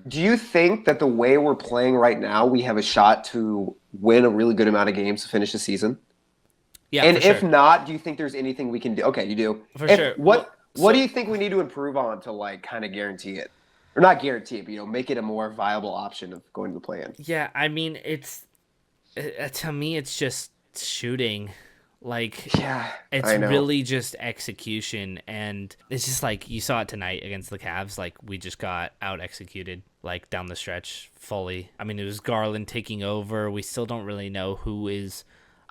Do you think that the way we're playing right now, we have a shot to win a really good amount of games to finish the season? Yeah, And for if sure. not, do you think there's anything we can do? Okay, you do. For If sure. Well, what do so you think we need to improve on to like kind of guarantee it, or not guarantee it, but make it a more viable option of going to the play-in? yeah, I mean, to me, it's just shooting. Like, Yeah, it's I know. really just execution, and it's just like you saw it tonight against the Cavs. Like, we just got out executed, like down the stretch fully. I mean, it was Garland taking over. We still don't really know who is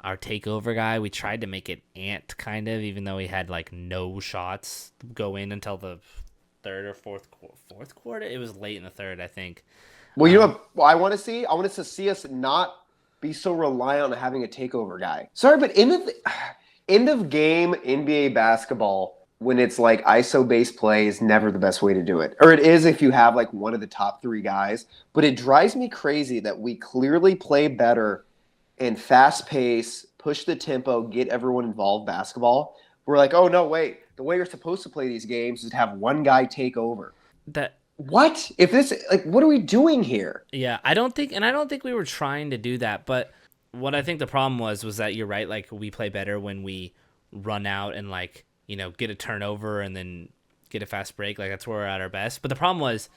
our takeover guy. We tried to make it Ant kind of, even though he had like no shots go in until the third or fourth quarter. It was late in the third, I think. Well, you know Um, what I want to see? I want us to see us not be so reliant on having a takeover guy. Sorry, but end of game NBA basketball, when it's like ISO based play, is never the best way to do it. Or it is if you have like one of the top three guys. But it drives me crazy that we clearly play better in fast pace, push the tempo, get everyone involved basketball. We're like, oh no, wait. The way you're supposed to play these games is to have one guy take over. that What? If this like what are we doing here? Yeah, I don't think we were trying to do that, but what I think the problem was that you're right, like we play better when we run out and like, get a turnover and then get a fast break, like that's where we're at our best. But the problem was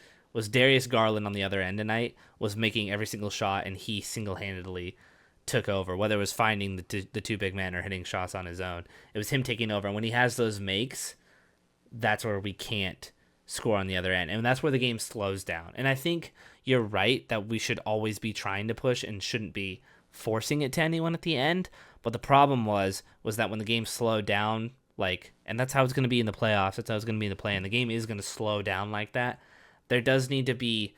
Darius Garland on the other end tonight was making every single shot and he single-handedly took over, whether it was finding the two big men or hitting shots on his own. It was him taking over, and when he has those makes, that's where we can't score on the other end. And that's where the game slows down. And I think you're right that we should always be trying to push and shouldn't be forcing it to anyone at the end. But the problem was that when the game slowed down, like, and that's how it's going to be in the playoffs. That's how it's going to be in the play. And the game is going to slow down like that. There does need to be.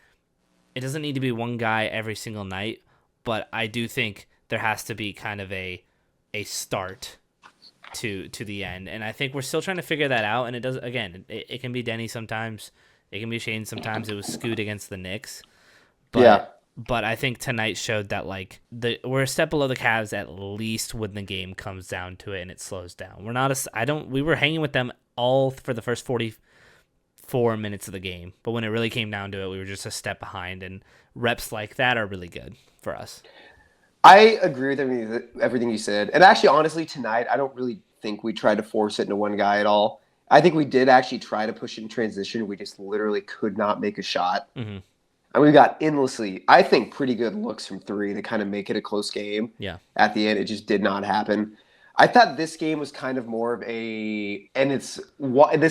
It doesn't need to be one guy every single night, but I do think there has to be kind of a start to the end, and I think we're still trying to figure that out. And it does, again, it can be Denny sometimes, it can be Shane sometimes. It was Scoot against the Knicks, Yeah. but I think tonight showed that like we're a step below the Cavs at least when the game comes down to it and it slows down. We're not a I don't we were hanging with them all for the first 44 minutes of the game, but when it really came down to it, we were just a step behind, and reps like that are really good for us. I agree with everything you said. And actually, honestly, tonight, I don't really think we tried to force it into one guy at all. I think we did actually try to push it in transition. We just literally could not make a shot. Hmm. And we got endlessly, I think, pretty good looks from three to kind of make it a close game. Yeah. At the end, it just did not happen. I thought this game was kind of more of a, and this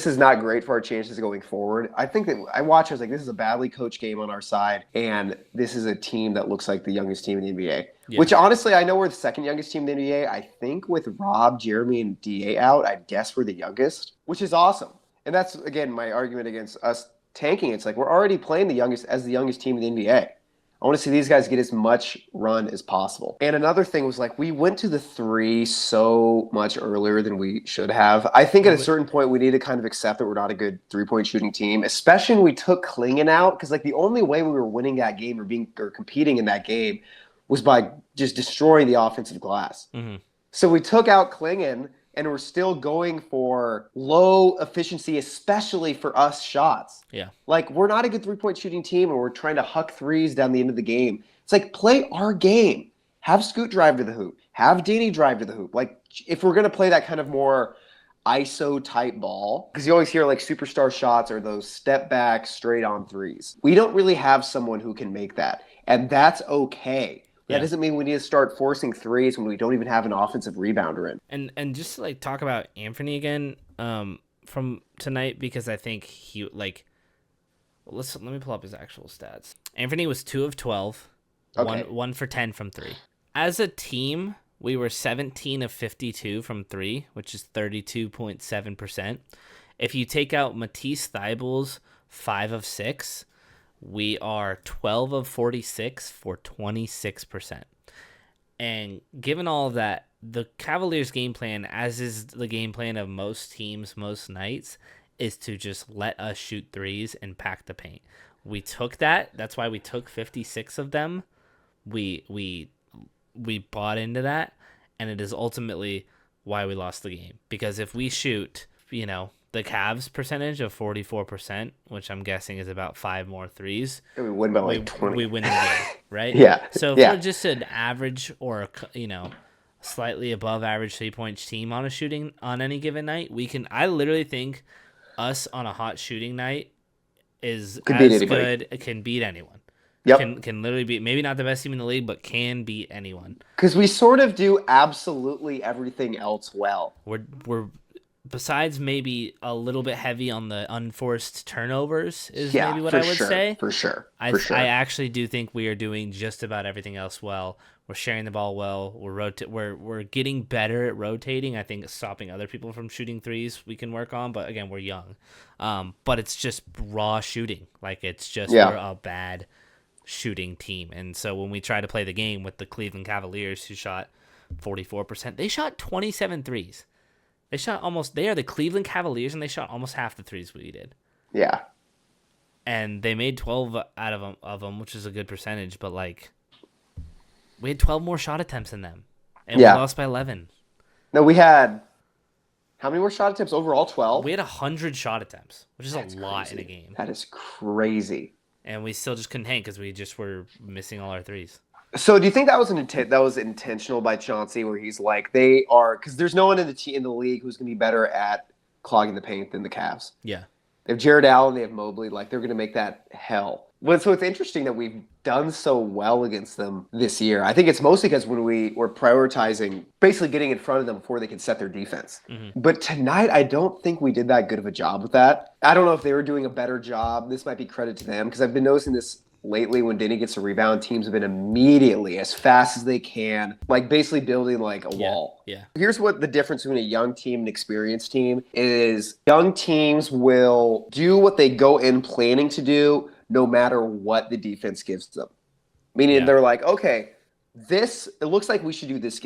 is not great for our chances going forward. I think that I watched, I was like, this is a badly coached game on our side, and this is a team that looks like the youngest team in the NBA. Yeah. Which honestly, I know we're the second youngest team in the NBA. I think with Rob, Jeremy, and Da out, I guess we're the youngest, which is awesome. And that's again my argument against us tanking. It's like we're already playing the youngest team in the NBA. I want to see these guys get as much run as possible. And another thing was like we went to the three so much earlier than we should have. I think at a certain point we need to kind of accept that we're not a good 3-point shooting team, especially when we took Klingon out, because like the only way we were winning that game or competing in that game was by just destroying the offensive glass. Hmm. So we took out Klingon and we're still going for low efficiency, especially for us shots. Yeah. Like we're not a good 3-point shooting team, and we're trying to huck threes down the end of the game. It's like play our game. Have Scoot drive to the hoop. Have Danny drive to the hoop. Like if we're gonna play that kind of more ISO type ball, because you always hear like superstar shots or those step back straight on threes. We don't really have someone who can make that, and that's okay. That Yeah. doesn't mean we need to start forcing threes when we don't even have an offensive rebounder in. And just to, like, talk about Anthony again, from tonight, because I think he like let me pull up his actual stats. Anthony was 2 of 12, Okay. one for 10 from three. As a team, we were 17 of 52 from three, which is 32.7%. If you take out Matisse Thybulle's 5 of 6, we are 12 of 46 for 26%. And given all of that, the Cavaliers' game plan, as is the game plan of most teams most nights, is to just let us shoot threes and pack the paint. We took that. That's why we took 56 of them. We bought into that, and it is ultimately why we lost the game. Because if we shoot, the the Cavs percentage of 44%, which I'm guessing is about 5 more threes, And we win by we like 20. we win the game, right? Yeah. So if Yeah. we're just an average or slightly above average 3-point team on a shooting on any given night, we can. I literally think us on a hot shooting night is Could beat as anybody. good, can beat anyone. Yep. Can literally beat, maybe not the best team in the league, but can beat anyone. Because we sort of do absolutely everything else well. We're besides maybe a little bit heavy on the unforced turnovers is Yeah, maybe what for I would sure. say. For sure. I For sure. I actually do think we are doing just about everything else well. We're sharing the ball well. We're getting better at rotating. I think stopping other people from shooting threes we can work on, but again, we're young. But it's just raw shooting. Like it's just we're a bad shooting team. And so when we try to play the game with the Cleveland Cavaliers who shot 44%, they shot 27 threes. They are the Cleveland Cavaliers and they shot almost half the threes we did. Yeah. And they made 12 out of them, which is a good percentage, but like we had 12 more shot attempts than them. And we lost by 11. No, we had how many more shot attempts overall? 12? We had 100 shot attempts, which is That's a lot crazy. in a game. That is crazy. And we still just couldn't hang because we just were missing all our threes. So do you think that was that was intentional by Chauncey, where he's like they are because there's no one in the league who's going to be better at clogging the paint than the Cavs. Yeah. They have Jared Allen, they have Mobley, like they're going to make that hell. But so it's interesting that we've done so well against them this year. I think it's mostly because when we were prioritizing basically getting in front of them before they could set their defense. Mm-hmm. But tonight, I don't think we did that good of a job with that. I don't know if they were doing a better job. This might be credit to them because I've been noticing this lately when Denny gets a rebound, teams have been immediately, as fast as they can, like basically building like a wall. Yeah. Here's what the difference between a young team and an experienced team is. Young teams will do what they go in planning to do no matter what the defense gives them. Meaning they're like, okay, it looks like we should do this,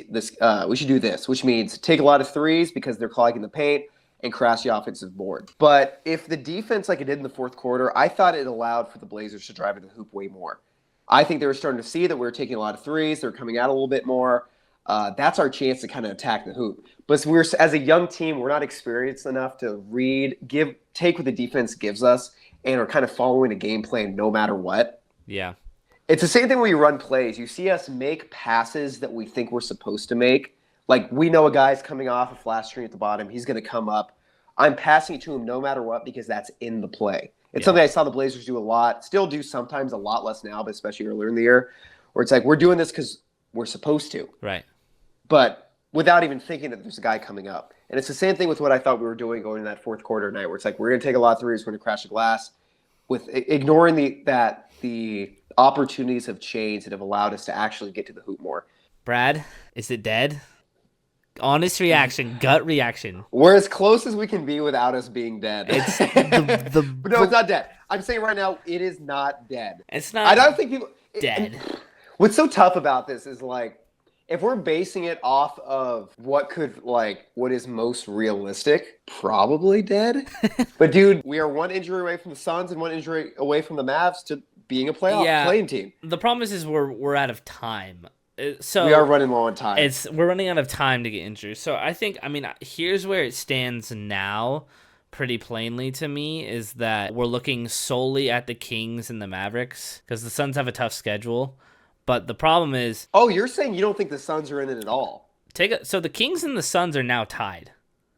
we should do this, which means take a lot of threes because they're clogging the paint and crash the offensive board. But if the defense, like it did in the fourth quarter, I thought it allowed for the Blazers to drive to the hoop way more. I think they were starting to see that we were taking a lot of threes. They were coming out a little bit more. That's our chance to kind of attack the hoop. But as a young team, we're not experienced enough to take what the defense gives us and are kind of following a game plan no matter what. Yeah. It's the same thing when you run plays. You see us make passes that we think we're supposed to make. Like, we know a guy's coming off a flat screen at the bottom. He's going to come up. I'm passing it to him no matter what because that's in the play. It's something I saw the Blazers do a lot. Still do sometimes, a lot less now, but especially earlier in the year, where it's like we're doing this because we're supposed to. Right. But without even thinking that there's a guy coming up. And it's the same thing with what I thought we were doing going in that fourth quarter night, where it's like we're going to take a lot of threes, we're going to crash the glass, with ignoring the opportunities have changed that have allowed us to actually get to the hoop more. Brad, is it dead? Honest reaction, gut reaction. We're as close as we can be without us being dead. It's But no, it's not dead. I'm saying right now, it is not dead. It's not. I don't think people dead. What's so tough about this is like, if we're basing it off of what is most realistic, probably dead. But dude, we are one injury away from the Suns and one injury away from the Mavs to being a playing team. The problem is we're out of time. So we are running low on time. We're running out of time to get injured. So here's where it stands now pretty plainly to me is that we're looking solely at the Kings and the Mavericks because the Suns have a tough schedule. But the problem is... Oh, you're saying you don't think the Suns are in it at all? So the Kings and the Suns are now tied.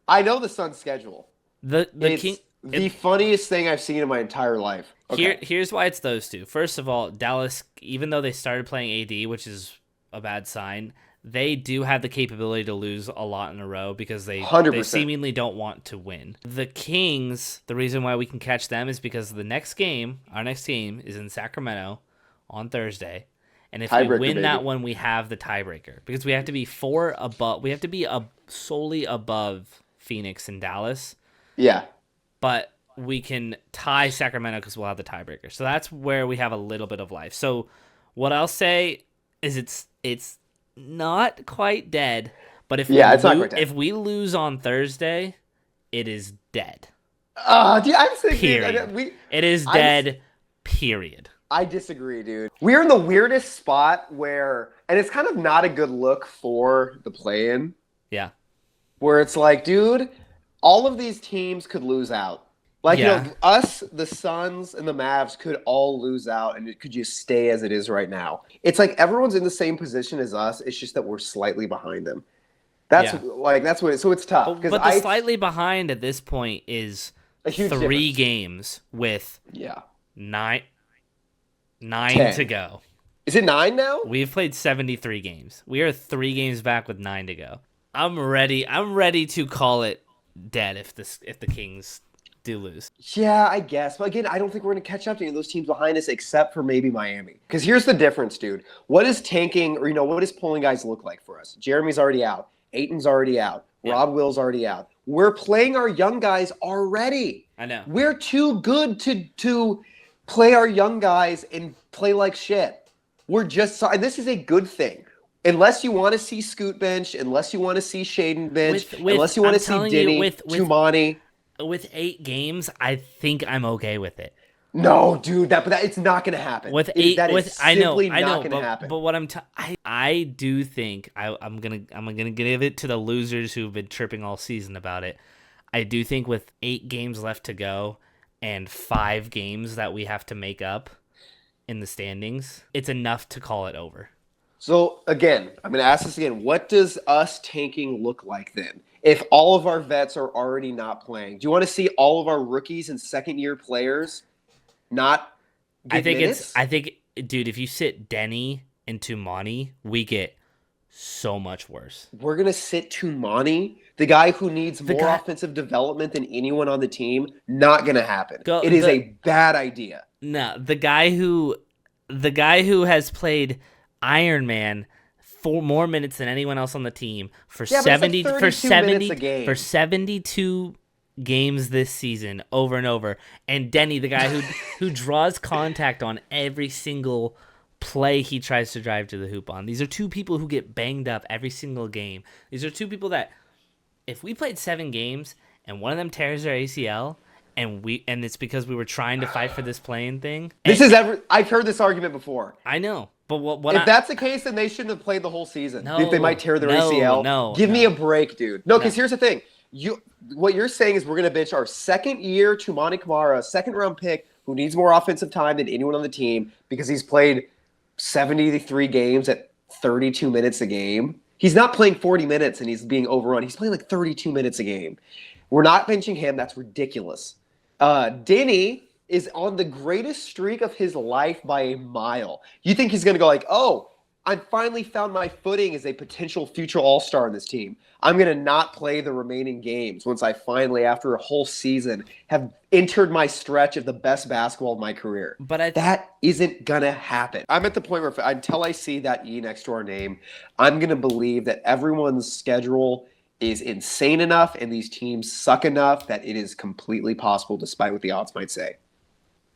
I know the Suns' schedule. The funniest thing I've seen in my entire life. Okay. Here's why it's those two. First of all, Dallas, even though they started playing AD, which is a bad sign, they do have the capability to lose a lot in a row because they seemingly don't want to win. The Kings, the reason why we can catch them is because our next game is in Sacramento on Thursday. And if we win that one, we have the tiebreaker because we have to be we have to be solely above Phoenix and Dallas. Yeah. But we can tie Sacramento because we'll have the tiebreaker. So that's where we have a little bit of life. So what I'll say is it's not quite dead, but if we lose on Thursday, it is dead. Dude, I'm thinking period. It is dead. Period. I disagree, dude. We're in the weirdest spot and it's kind of not a good look for the play-in. Yeah. Where it's like, dude, all of these teams could lose out. Like, Yeah. us, the Suns, and the Mavs could all lose out, and it could just stay as it is right now. It's like everyone's in the same position as us. It's just that we're slightly behind them. That's Yeah. that's what. So it's tough because But the slightly behind at this point is a huge 3 difference. games with Yeah, 9 10. to go. Is it 9 now? We've played 73 games. We are 3 games back with 9 to go. I'm ready. I'm ready to call it dead if the Kings do lose. Yeah, I guess. But again, I don't think we're going to catch up to any of those teams behind us except for maybe Miami. Because here's the difference, dude. What is tanking or, what does pulling guys look like for us? Jeremy's already out. Aiton's already out. Yeah. Rob Will's already out. We're playing our young guys already. I know. We're too good to play our young guys and play like shit. We're just – and this is a good thing. Unless you want to see Scoot bench, unless you want to see Shaden bench, unless you want to see Denny, Tumani – with 8 games, I think I'm okay with it. No, dude, but it's not going to happen. With 8, that is simply I know, not going to happen. But what I do think I'm gonna give it to the losers who've been tripping all season about it. I do think with 8 games left to go and 5 games that we have to make up in the standings, it's enough to call it over. So again, I'm going to ask this again. What does us tanking look like then? If all of our vets are already not playing, do you want to see all of our rookies and second-year players not get minutes? I think, dude, if you sit Denny and Tumani, we get so much worse. We're going to sit Tumani, the guy who needs more offensive development than anyone on the team. Not going to happen. It is a bad idea. No, the guy who has played Iron Man 4 more minutes than anyone else on the team for 72 games this season over and over. And Denny, the guy who draws contact on every single play he tries to drive to the hoop on. These are 2 people who get banged up every single game. These are 2 people that if we played 7 games and one of them tears their ACL and it's because we were trying to fight for this playing thing. I've heard this argument before. I know. But if that's the case, then they shouldn't have played the whole season. They might tear their ACL. Give me a break, dude. No, because here's the thing. What you're saying is we're going to bench our second-year Tumani Kamara, second-round pick, who needs more offensive time than anyone on the team because he's played 73 games at 32 minutes a game. He's not playing 40 minutes and he's being overrun. He's playing like 32 minutes a game. We're not benching him. That's ridiculous. Denny is on the greatest streak of his life by a mile. You think he's going to go like, oh, I finally found my footing as a potential future all-star in this team. I'm going to not play the remaining games once I finally, after a whole season, have entered my stretch of the best basketball of my career. But that isn't going to happen. I'm at the point where until I see that E next to our name, I'm going to believe that everyone's schedule is insane enough and these teams suck enough that it is completely possible despite what the odds might say.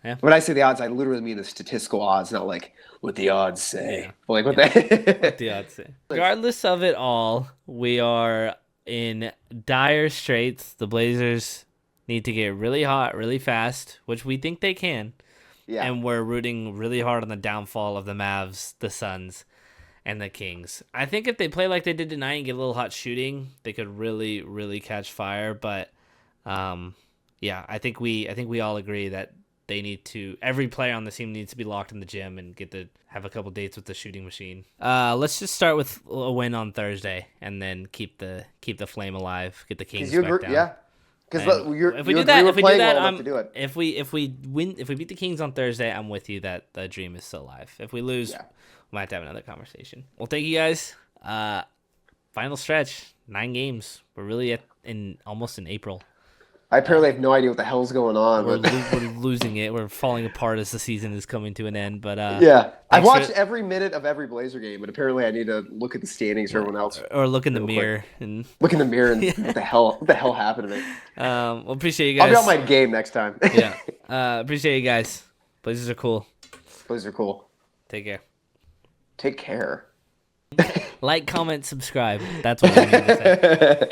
Yeah. When I say the odds, I literally mean the statistical odds, not like what the odds say. Yeah. Like what the odds say. Regardless of it all, we are in dire straits. The Blazers need to get really hot, really fast, which we think they can. Yeah. And we're rooting really hard on the downfall of the Mavs, the Suns, and the Kings. I think if they play like they did tonight and get a little hot shooting, they could really, really catch fire. But yeah, I think we all agree that every player on the team needs to be locked in the gym and have a couple dates with the shooting machine. Let's just start with a win on Thursday and then keep the flame alive. Get the Kings back down. Yeah, because if we do that, if we beat the Kings on Thursday, I'm with you that the dream is still alive. If we lose, we might have to have another conversation. Well, thank you guys. Final stretch, 9 games. We're really almost in April. I apparently have no idea what the hell's going on. We're losing it. We're falling apart as the season is coming to an end. But yeah, I've watched every minute of every Blazer game, but apparently I need to look at the standings for everyone else, or look in the mirror and look in the mirror and what the hell happened to me. Well, appreciate you guys. I'll be on my game next time. Yeah, appreciate you guys. Blazers are cool. Blazers are cool. Take care. Take care. Like, comment, subscribe. That's what I need to say.